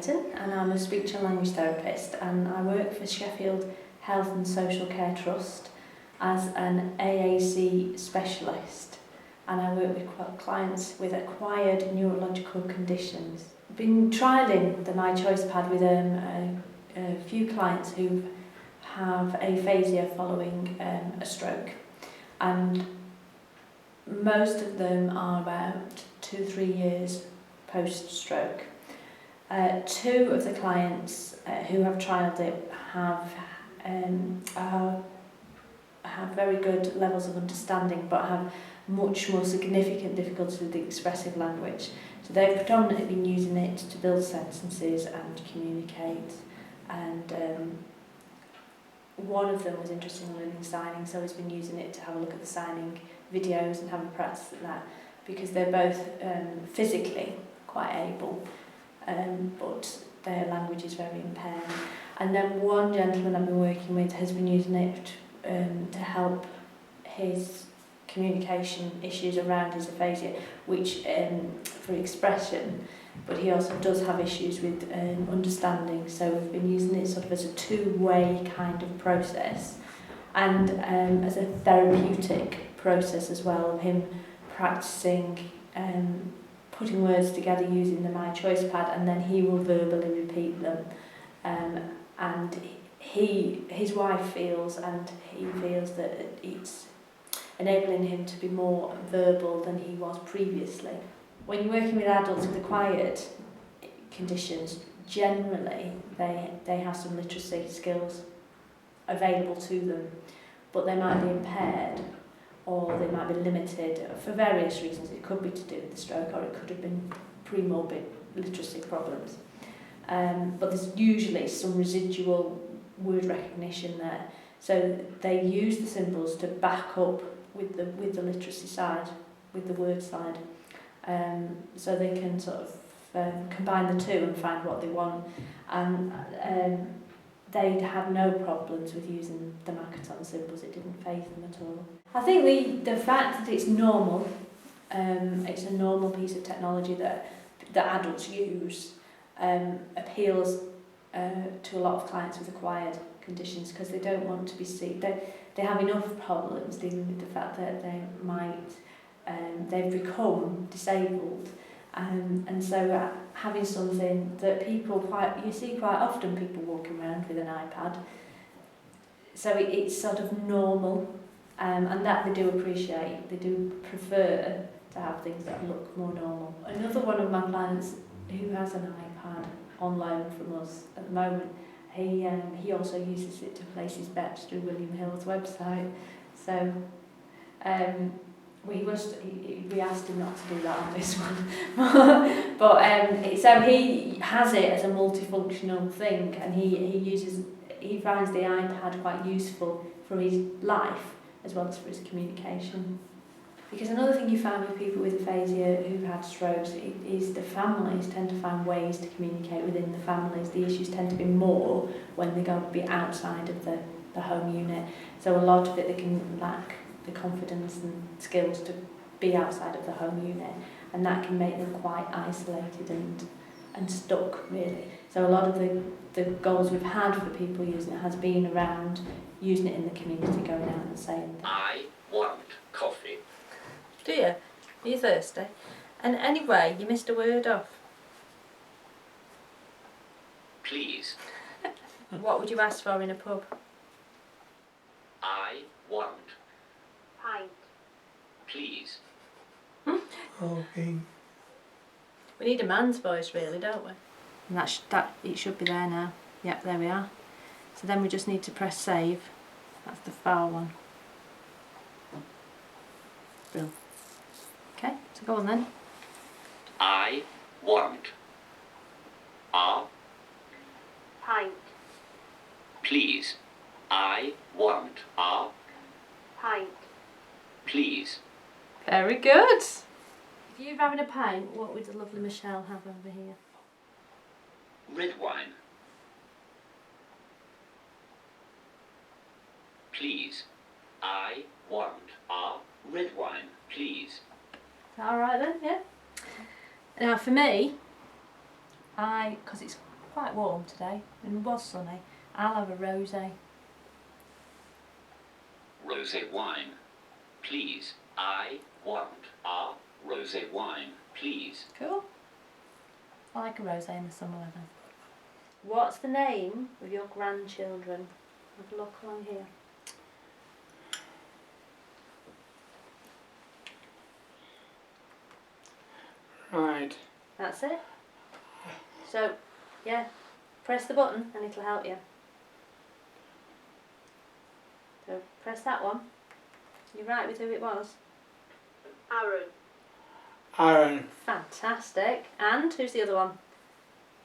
Clayton and I'm a speech and language therapist, and I work for Sheffield Health and Social Care Trust as an AAC specialist, and I work with clients with acquired neurological conditions. I've been trialling the My Choice Pad with a few clients who have aphasia following a stroke, and most of them are about 2-3 years post-stroke. Two of the clients who have trialled it have very good levels of understanding, but have much more significant difficulties with the expressive language. So they've predominantly been using it to build sentences and communicate, and one of them was interested in learning signing, so he's been using it to have a look at the signing videos and have a practice at that, because they're both physically quite able, but their language is very impaired. And then one gentleman I've been working with has been using it to help his communication issues around his aphasia, which for expression, but he also does have issues with understanding, so we've been using it sort of as a two-way kind of process, and as a therapeutic process as well, of him practicing putting words together using the My Choice Pad, and then he will verbally repeat them, and his wife feels, and he feels that it's enabling him to be more verbal than he was previously. When you're working with adults with acquired conditions, generally they have some literacy skills available to them, but they might be impaired or they might be limited for various reasons. It could be to do with the stroke, or it could have been pre-morbid literacy problems. But there's usually some residual word recognition there. So they use the symbols to back up with the literacy side, with the word side. So they can sort of combine the two and find what they want. And they'd have no problems with using the Makaton symbols. It didn't faze them at all. I think the fact that it's normal, it's a normal piece of technology that adults use, appeals to a lot of clients with acquired conditions, because they don't want to be seen. They have enough problems dealing with the fact that they might they've become disabled, and so having something that you see quite often, people walking around with an iPad, so it's sort of normal, and that they do appreciate. They do prefer to have things that look more normal. Another one of my clients who has an iPad on loan from us at the moment, he also uses it to place his bets through William Hill's website. So we asked him not to do that on this one, but so he has it as a multifunctional thing, and he finds the iPad quite useful for his life as well as for his communication. Because another thing you find with people with aphasia who've had strokes is the families tend to find ways to communicate within the families. The issues tend to be more when they go to be outside of the home unit. So a lot of it, they can lack the confidence and skills to be outside of the home unit, and that can make them quite isolated and stuck, really. So a lot of the goals we've had for people using it has been around using it in the community, going out and saying, I want coffee. Do you? Are you thirsty? And anyway, you missed a word off. Please. What would you ask for in a pub? I want. Pint. Please. Okay. We need a man's voice, really, don't we? And that it should be there now. Yep, there we are. So then we just need to press save. That's the far one. Brill. Okay, so go on then. I want. Pint. Please. I want. Pint. Please. Very good. If you're having a pint, what would the lovely Michelle have over here? Red wine. Please. I want. Red wine. Please. Is that alright then, yeah? Now for me, because it's quite warm today, and it was sunny. I'll have a rosé. Rosé wine, please. I want a rosé wine, please. Cool. I like a rosé in the summer weather. What's the name of your grandchildren? Have a look along here. Right. That's it. So, yeah, press the button and it'll help you. So, press that one. You're right with who it was. Aaron, Aaron, Fantastic. And who's the other one?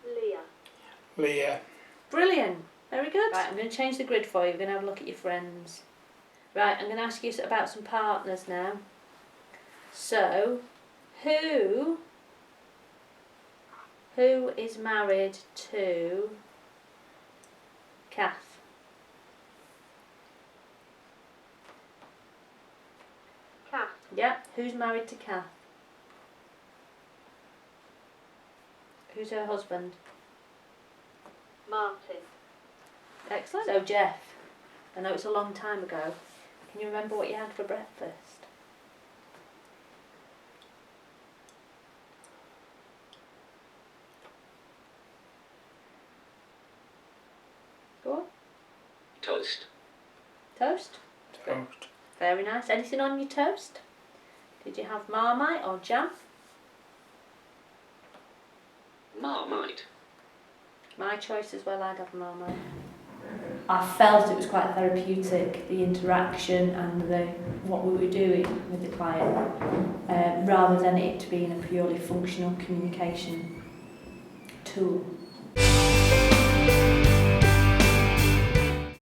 Leah, Leah, Brilliant. Very good. Right, I'm going to change the grid for you. We're going to have a look at your friends. Right, I'm going to ask you about some partners now. So, who is married to Kath? Kath, Yeah, who's married to Kath? Who's her husband? Martin, Excellent. So, Jeff, I know it's a long time ago. Can you remember what you had for breakfast? Go on. Toast. Toast? toast, Very nice. Anything on your toast? Did you have Marmite or jam? Marmite. My choice as well, I'd have Marmite. I felt it was quite therapeutic, the interaction and what we were doing with the client, rather than it being a purely functional communication tool.